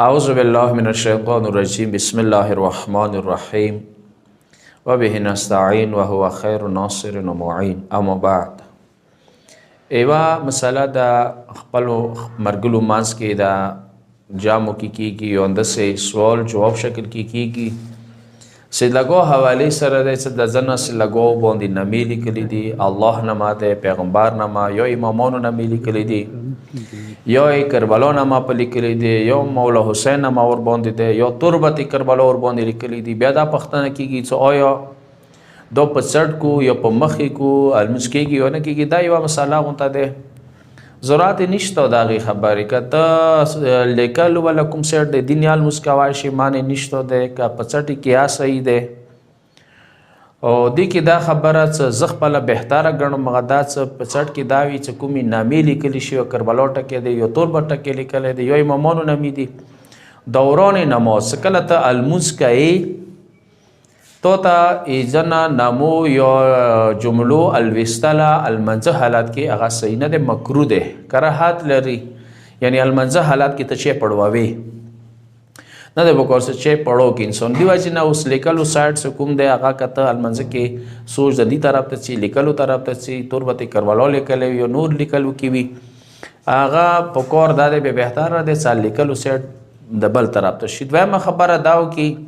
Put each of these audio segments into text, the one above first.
اعوذ باللہ من الشیطان الرجیم بسم اللہ الرحمن الرحیم وبه نستعین وهو خیر ناصر و معین اما بعد. ایوا مسله دا خپلو مرګلو مانس کې دا جامو کی کیږي او اندسه سوال جواب شکل کی کیږي سه لګو حواله سره د ځنه سه لګو باندې نمیلی کلی دی الله نماته پیغمبر نما یو امامونو نمیلی کلی دی یو کربلا نما په لیکلی دی یو مولا حسین نما ور باندې دی یو تربت کربلا ور باندې لیکلی دی بیا دا پښتنه کیږي چې آیا دو په سړ کو یا په مخې کو المسکیږي او نه کیږي دا یو مساله غونته ده ضرورت نشته دا غي خبرې کته لیکل ولکم سر د دنیال مسکواشي معنی نشته ده کا پچټي کیا صحیح ده او د کی دا خبره څه زغپله بهتره غنو مغدات څه پچټ کی داوی چې کومي نامې لیکل شي او کربلا ټکې دی یو تور بټکې لیکل دی یو امامونو نامې دي دوران نماز کله ته المسکای تو تا ایجنا نامو یا جملو الوستلا المنزه حالات کې هغه صحیح نه ده مکروه ده کراهت لري یعنی المنزه حالات کې ته چې پړواوي نه ده بکور سے چې پړو کې انسان دی واجی نه اوس لیکلو سایت سے کوم ده هغه کته المنزه کې سوچ د دې طرف ته چې لیکلو طرف ته چې تربت کربلا لیکل یو نور لیکلو کې وي هغه پکور دا ده به بهتره ده چې لیکلو سایت د بل طرف ته شي دویمه خبره داو کې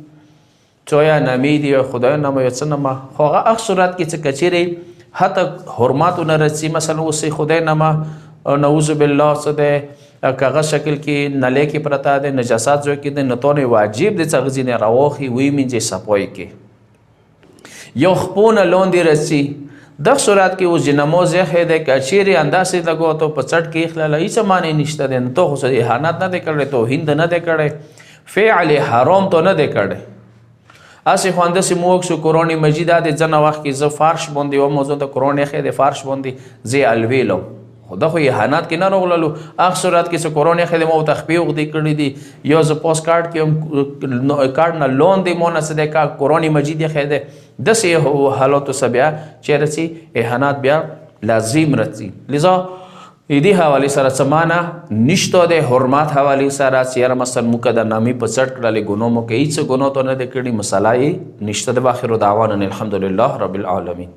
چویا نامی دی خدای نامه یو څه نامه خو هغه اخ صورت کې چې کچېرې حتی حرماتو نه رسي مثلا اوس خدای نامه نعوذ بالله څه ده کاغذ شکل کې نلې کې پرتا ده نجاسات جو کې ده نتونه واجب دي چې غزي نه راوخي وی منځه سپوي کې یو خپونه لوندې رسي د صورت کې اوس نماز یې ده کچېرې انداسې لګو ته په چټ کې خلل هیڅ معنی نشته ده ته خو اهانت نه ده کړې ته هند نه ده کړې فعل حرام ته نه ده کړې اسی خوانده سی موک سو قرآن مجید ده جنا وقت کی ز فارش بوندی و موضوع ده قرآن خیر فارش بوندی زی الویلو خدا خو یهانات کی نه رغللو اخ صورت کی س قرآن خیر مو تخفیف دی کړی دی یو ز پوسټ کارت کی کارت نه لون دی مون سده کا قرآن مجید خیر ده د سی حالات سبیا چرسی یهانات بیا لازم رسی لذا ایدی حوالی سره سمانا نشته ده حرمات حوالی سره سیر مثلا مقدر نامی په چټ کړل ګونو مو کې هیڅ ګونو ته نه د کړي مسالای نشته ده. واخر دعوانا الحمدلله رب العالمین.